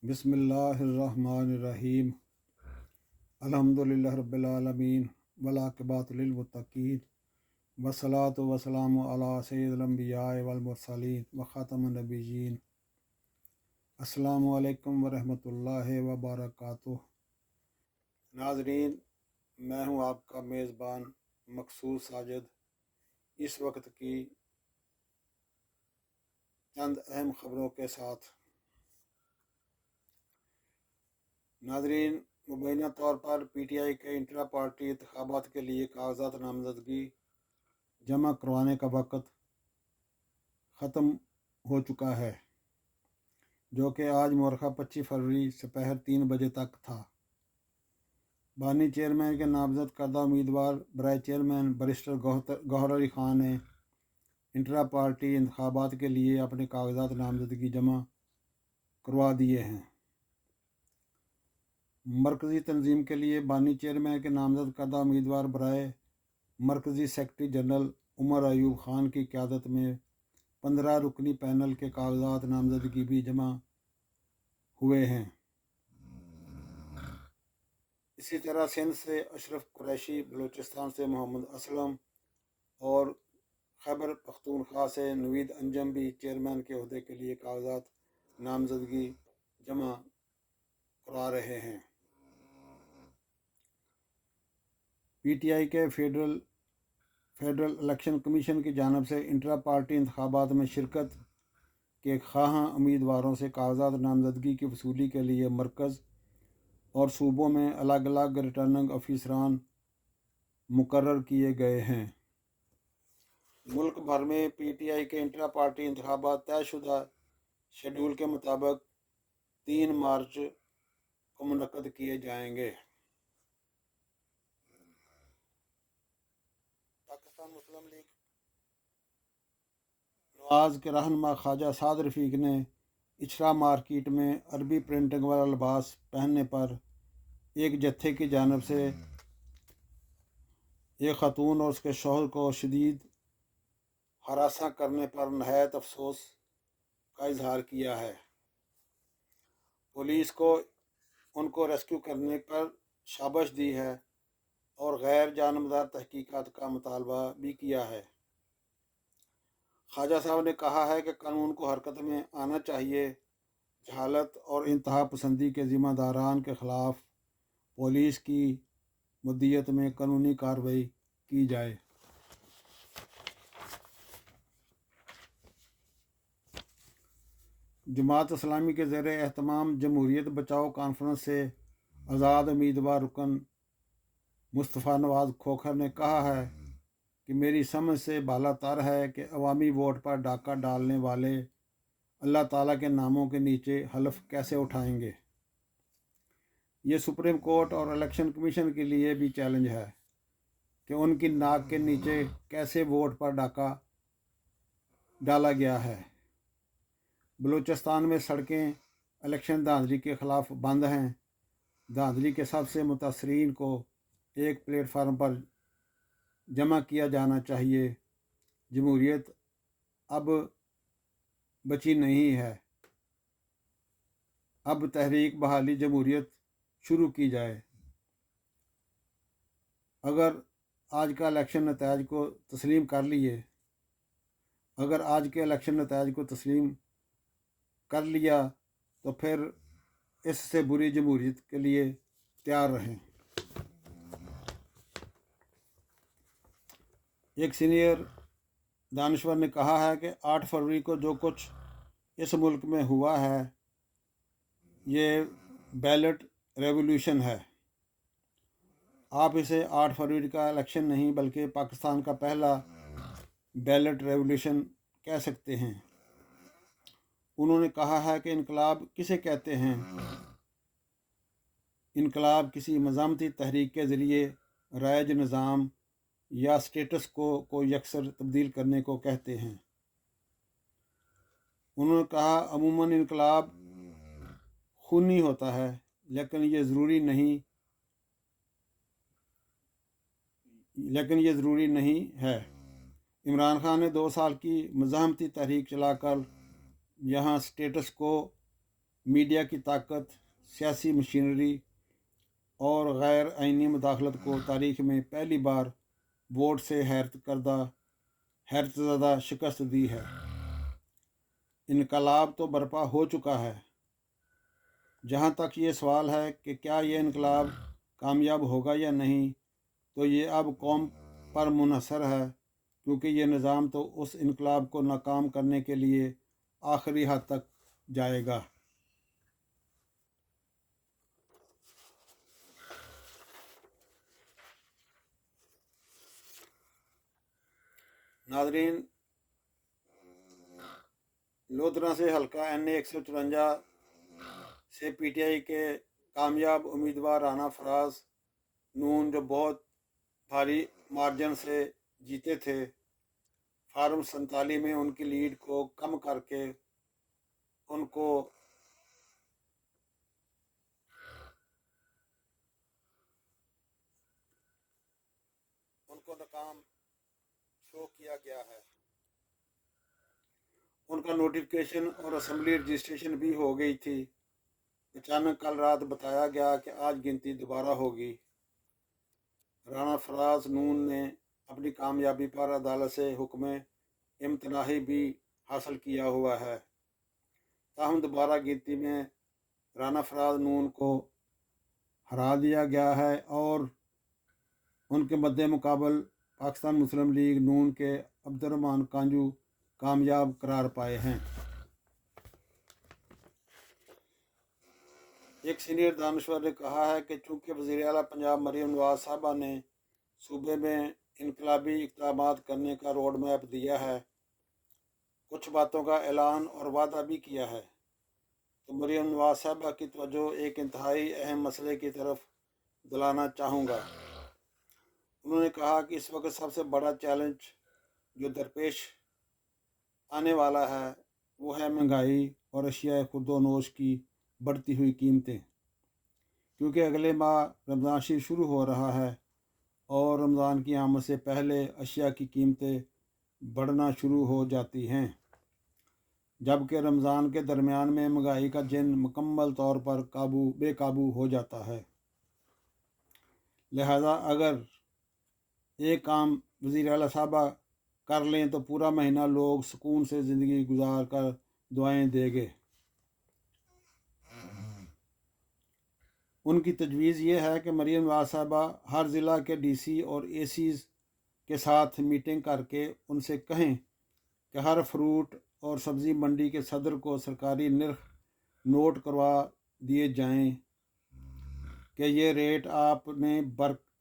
बिस्मिल्लाहिर्रहमानिर्रहीम। अल्हम्दुलिल्लाहि रब्बिल आलमीन वलाक़िबातु लिल मुत्तक़ीन वस्सलातु वस्सलामु अला सय्यिदिल अंबिया'i वल मुरसलीन व ख़ातमुन नबिय्यीन। अस्सलामु अलैकुम व रहमतुल्लाहि व बरकातुहू। नाज़रीन, मैं हूँ आपका मेज़बान मकसूद साजिद। इस वक्त की चंद अहम ख़बरों के साथ। नाज़रीन, मुबैना तौर पर PTI के इंट्रा पार्टी इंतखाबात के लिए कागजात नामजदगी जमा करवाने का वक़्त ख़त्म हो चुका है, जो कि आज मौरखा 25 फरवरी दोपहर 3 बजे तक था। बानी चेयरमैन के नामजद करदा उम्मीदवार बराए चेयरमैन बैरिस्टर गौहर अली ख़ान ने इंट्रा पार्टी इंतखाबात के लिए अपने कागजात नामजदगी जमा करवा दिए हैं। मरकज़ी तंजीम के लिए बानी चेयरमैन के नामजद करदा उम्मीदवार बराए मरकज़ी सेक्रेटरी जनरल उमर अयूब ख़ान की क़यादत में 15 रुकनी पैनल के कागजात नामजदगी भी जमा हुए हैं। इसी तरह सिंध से अशरफ कुरैशी, बलूचिस्तान से मोहम्मद असलम और खैबर पख्तूनख्वा से नवीद अंजम भी चेयरमैन के अहदे के लिए कागजात नामजदगी जमा करा रहे हैं। PTI के फेडरल इलेक्शन कमीशन की जानिब से इंट्रा पार्टी इंतखाबात में शिरकत के ख्वाहां उम्मीदवारों से कागजात नामजदगी की वसूली के लिए मरकज़ और सूबों में अलग अलग रिटर्निंग अफसरान मुकर्रर किए गए हैं। मुल्क भर में PTI के इंट्रा पार्टी इंतखाबात तयशुदा शेड्यूल के मुताबिक 3 मार्च को मुनक्कद किए जाएंगे। पाकिस्तान मुस्लिम लीग नवाज के रहनुमा ख्वाजा साद रफ़ीक ने इचरा मार्केट में अरबी प्रिंटिंग वाला लिबास पहनने पर एक जत्थे की जानिब से एक खातून और उसके शौहर को शदीद हरासा करने पर नहायत अफसोस का इजहार किया है। पुलिस को उनको रेस्क्यू करने पर शाबाश दी है और गैर जानबदार तहकीकात का मुतालबा भी किया है। ख्वाजा साहब ने कहा है कि कानून को हरकत में आना चाहिए। जहालत और इंतहा पसंदी के ज़िम्मेदारान के ख़िलाफ़ पुलिस की मुद्दियत में कानूनी कार्रवाई की जाए। जमात इस्लामी के ज़ेर एहतमाम जमहूरियत बचाओ कॉन्फ्रेंस से आज़ाद उम्मीदवार रुकन मुस्तफ़ा नवाज़ खोखर ने कहा है कि मेरी समझ से बालातर है कि अवामी वोट पर डाका डालने वाले अल्लाह ताला के नामों के नीचे हलफ कैसे उठाएंगे। ये सुप्रीम कोर्ट और इलेक्शन कमीशन के लिए भी चैलेंज है कि उनकी नाक के नीचे कैसे वोट पर डाका डाला गया है। बलूचिस्तान में सड़कें इलेक्शन धांधली के ख़िलाफ़ बंद हैं। धांधली के सबसे मुतासरीन को एक प्लेटफार्म पर जमा किया जाना चाहिए। जमहूरियत अब बची नहीं है। अब तहरीक बहाली जमहूरियत शुरू की जाए। अगर आज के इलेक्शन नतायज को तस्लीम कर लिया तो फिर इससे बुरी जमहूरियत के लिए तैयार रहें। एक सीनियर दानश्वर ने कहा है कि 8 फरवरी को जो कुछ इस मुल्क में हुआ है ये बैलेट रेवोल्यूशन है। आप इसे 8 फरवरी का इलेक्शन नहीं बल्कि पाकिस्तान का पहला बैलेट रेवोल्यूशन कह सकते हैं। उन्होंने कहा है कि इनकलाब किसे कहते हैं। इनकलाब किसी मज़ामती तहरीक के ज़रिए राइज निज़ाम या स्टेटस को यकसर तब्दील करने को कहते हैं। उन्होंने कहा अमूमन इनकलाब खूनी होता है लेकिन ये ज़रूरी नहीं है। इमरान खान ने 2 साल की मज़ाहमती तहरीक चलाकर यहाँ स्टेटस को मीडिया की ताकत, सियासी मशीनरी और गैर आइनी मुदाखलत को तारीख में पहली बार वोट से हैरतज़दा शिकस्त दी है। इनकलाब तो बर्पा हो चुका है। जहाँ तक ये सवाल है कि क्या ये इनकलाब कामयाब होगा या नहीं, तो ये अब कौम पर मुनहसर है, क्योंकि ये निज़ाम तो उस इनकलाब को नाकाम करने के लिए आखिरी हद तक जाएगा। नाज़रीन, लोधरा से हल्का NA 154 से PTI के कामयाब उम्मीदवार राना फराज नून, जो बहुत भारी मार्जिन से जीते थे, फार्म 47 में उनकी लीड को कम करके उनको नाकाम शो किया गया है। उनका नोटिफिकेशन और असेंबली रजिस्ट्रेशन भी हो गई थी। अचानक कल रात बताया गया कि आज गिनती दोबारा होगी। राना फराज नून ने अपनी कामयाबी पर अदालत से हुक्म इम्तनाही भी हासिल किया हुआ है। ताहम दोबारा गिनती में राना फराज नून को हरा दिया गया है और उनके मद्दे मुकाबल पाकिस्तान मुस्लिम लीग नून के अब्दुर्रहमान कांजू कामयाब करार पाए हैं। एक सीनियर दानश्वर ने कहा है कि चूँकि वज़ीर आला पंजाब मरीम नवाज साहबा ने सूबे में इनकलाबी इक़दामात करने का रोड मैप दिया है, कुछ बातों का ऐलान और वादा भी किया है, तो मरीम नवाज साहबा की तवज्जो एक इंतहाई अहम मसले की तरफ दिलाना चाहूँगा। उन्होंने कहा कि इस वक्त सबसे बड़ा चैलेंज जो दरपेश आने वाला है वो है महंगाई और अशिया खुर्दोनोश की बढ़ती हुई कीमतें, क्योंकि अगले माह रमज़ान शरीफ शुरू हो रहा है और रमज़ान की आमद से पहले अशिया की कीमतें बढ़ना शुरू हो जाती हैं, जबकि रमज़ान के दरमियान में महंगाई का जिन मुकम्मल तौर पर बेकाबू हो जाता है। लिहाजा अगर एक काम वज़ीर आला साहबा कर लें तो पूरा महीना लोग सुकून से ज़िंदगी गुजार कर दुआएं देंगे। उनकी तजवीज़ ये है कि मरीम नवाज साहबा हर ज़िला के DC और ACs के साथ मीटिंग करके उनसे कहें कि हर फ्रूट और सब्ज़ी मंडी के सदर को सरकारी निर्ख नोट करवा दिए जाएं कि ये रेट आपने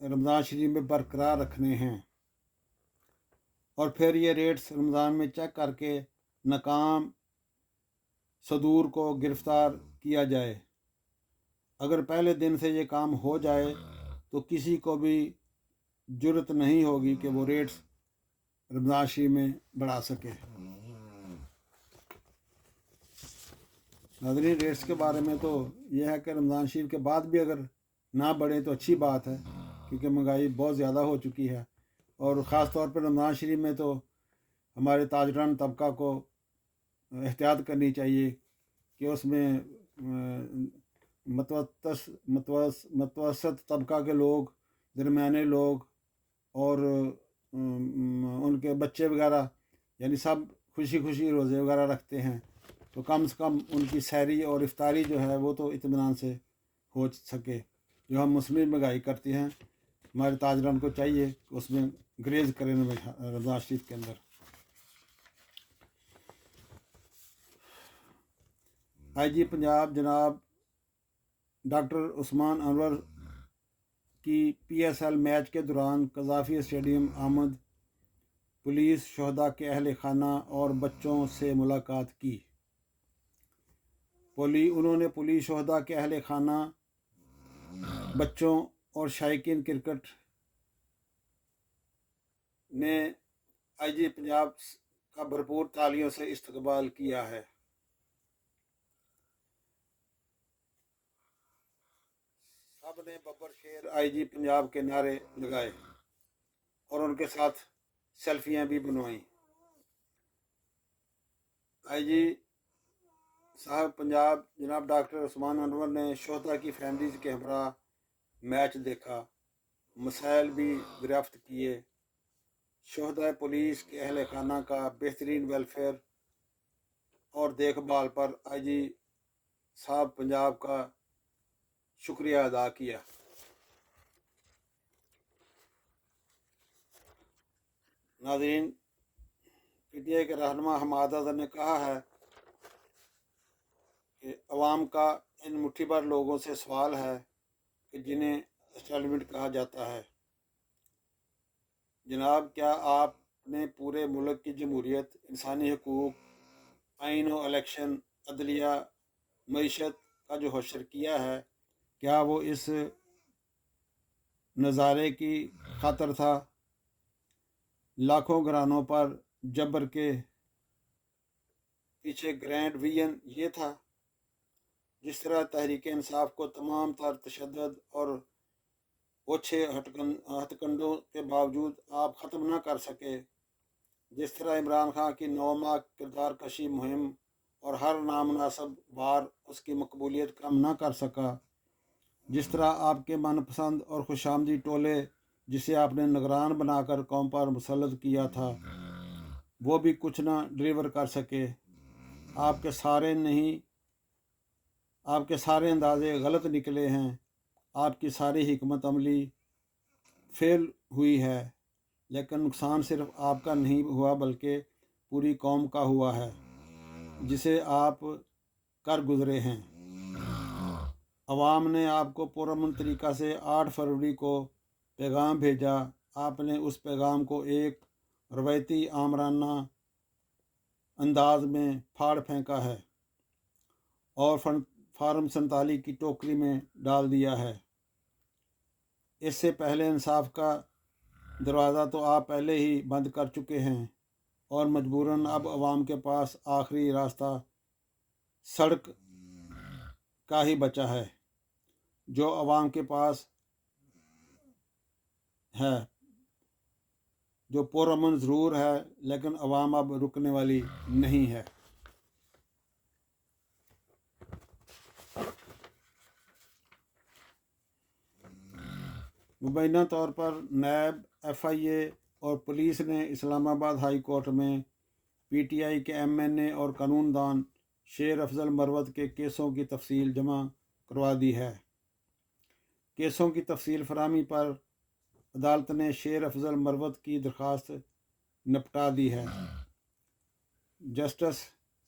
रमज़ान शरीफ में बरकरार रखने हैं, और फिर ये रेट्स रमज़ान में चेक करके नाकाम सदूर को गिरफ़्तार किया जाए। अगर पहले दिन से ये काम हो जाए तो किसी को भी जुर्रत नहीं होगी कि वो रेट्स रमज़ान शरीफ में बढ़ा सके। नाज़रीन, रेट्स के बारे में तो यह है कि रमज़ान शरीफ के बाद भी अगर ना बढ़े तो अच्छी बात है, क्योंकि महंगाई बहुत ज़्यादा हो चुकी है, और ख़ास तौर पर रमज़ान शरीफ में तो हमारे ताजरान तबका को एहतियात करनी चाहिए कि उसमें मतवसत तबका के लोग, दरमियाने लोग और उनके बच्चे वगैरह, यानी सब खुशी खुशी रोज़े वगैरह रखते हैं, तो कम से कम उनकी सहरी और इफ्तारी जो है वो तो इत्मीनान से हो सके। जो हम मुस्लिम महंगाई करते हैं, हमारे ताजरान को चाहिए कि उसमें ग्रेज करें रमज़ान शरीफ के अंदर। IG पंजाब जनाब डॉक्टर उस्मान अनवर की PSL मैच के दौरान कज़ाफ़ी स्टेडियम आमद पुलिस, शहदा के अहल खाना और बच्चों से मुलाकात की। उन्होंने पुलिस, शहदा के अहल खाना, बच्चों और शायकीन क्रिकेट ने IG पंजाब का भरपूर तालियों से इस्तकबाल किया है। सब ने बब्बर शेर IG पंजाब के नारे लगाए और उनके साथ सेल्फियां भी बनवाई। IG साहब पंजाब जनाब डॉक्टर उस्मान अनवर ने शोहदा की फैमिलीज़ के हमरा मैच देखा, मसाइल भी दरियाफ्त किए। शोहदा पुलिस के अहल खाना का बेहतरीन वेलफेयर और देखभाल पर आईजी साहब पंजाब का शुक्रिया अदा किया। नाज़रीन, पीटीआई के रहनुमा हमाद अज़हर ने कहा है कि अवाम का इन मुट्ठी भर लोगों से सवाल है कि जिन्हें एस्टेब्लिशमेंट कहा जाता है। जनाब, क्या आपने पूरे मुल्क की जमहूरियत, इंसानी हकूक़, आइन और इलेक्शन, अदलिया, मईशत का जो हशर किया है, क्या वो इस नज़ारे की खातर था? लाखों घरानों पर जबर के पीछे ग्रैंड विजन ये था। जिस तरह तहरीक इंसाफ को तमाम तर तशद्दुद और ओछे हथकंडों के बावजूद आप ख़त्म ना कर सके, जिस तरह इमरान खान की 9 माह किरदार कशी मुहिम और हर नामनासब बार उसकी मकबूलियत कम ना कर सका, जिस तरह आपके मनपसंद और खुशामदी टोले जिसे आपने निगरान बनाकर कौम पर मुसल्लत किया था, वो भी कुछ ना डिलीवर कर सके। आपके सारे अंदाजे गलत निकले हैं। आपकी सारी हिकमत अमली फेल हुई है। लेकिन नुकसान सिर्फ आपका नहीं हुआ बल्कि पूरी कौम का हुआ है, जिसे आप कर गुजरे हैं। अवाम ने आपको पुरअमन तरीक़ा से 8 फरवरी को पैगाम भेजा। आपने उस पैगाम को एक रवायती आमराना अंदाज में फाड़ फेंका है और फार्म 47 की टोकरी में डाल दिया है। इससे पहले इंसाफ का दरवाज़ा तो आप पहले ही बंद कर चुके हैं और मजबूरन अब अवाम के पास आखिरी रास्ता सड़क का ही बचा है, जो अवाम के पास है, जो पुरअमन ज़रूर है, लेकिन अवाम अब रुकने वाली नहीं है। मुबैना तौर पर नैब, FIA और पुलिस ने इस्लामाबाद हाई कोर्ट में PTI के MNA और कानूनदान शेर अफजल मरवत के केसों की तफसील जमा करवा दी है। केसों की तफसील फराहमी पर अदालत ने शेर अफजल मरवत की दरख्वास्त निपटा दी है। जस्टिस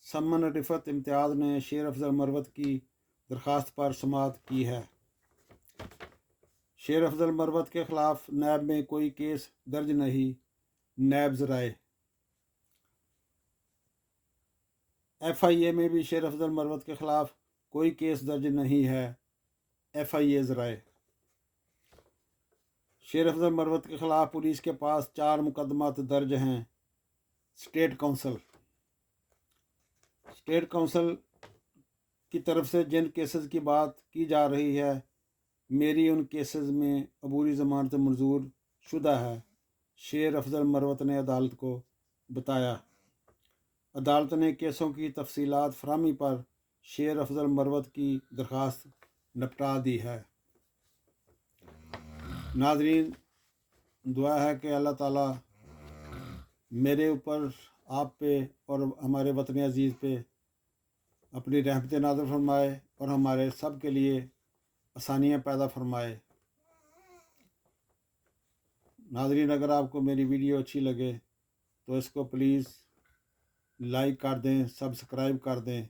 समन रिफत इम्तियाज़ ने शेर अफजल मरवत की दरख्वास्त पर समाअत की है। शेर अफजल मरवत के ख़िलाफ़ नैब में कोई केस दर्ज नहीं। नैब ज़राए FIA में भी शेर अफजल मरवत के ख़िलाफ़ कोई केस दर्ज नहीं है। FIA ज़राए शेर अफजल मरवत के ख़िलाफ़ पुलिस के पास 4 मुकदमात दर्ज हैं। स्टेट काउंसिल की तरफ से जिन केसेस की बात की जा रही है, मेरी उन केसेस में अबूरी ज़मानत मंजूर शुदा है, शेर अफजल मरवत ने अदालत को बताया। अदालत ने केसों की तफसीलात फराहमी पर शेर अफजल मरवत की दरख्वास्त निपटा दी है। नाज़रीन, दुआ है कि अल्लाह ताला मेरे ऊपर, आप पे और हमारे वतन अजीज़ पे अपनी रहमत नाज़िल फरमाए और हमारे सब के लिए आसानियाँ पैदा फरमाए। नाज़रीन, अगर आपको मेरी वीडियो अच्छी लगे तो इसको प्लीज़ लाइक कर दें, सब्सक्राइब कर दें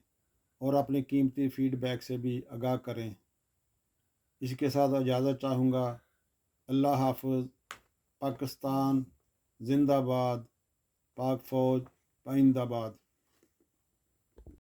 और अपनी कीमती फीडबैक से भी आगाह करें। इसके साथ इजाज़त चाहूँगा। अल्लाह हाफ़िज़। पाकिस्तान जिंदाबाद। पाक फ़ौज पाइंदाबाद।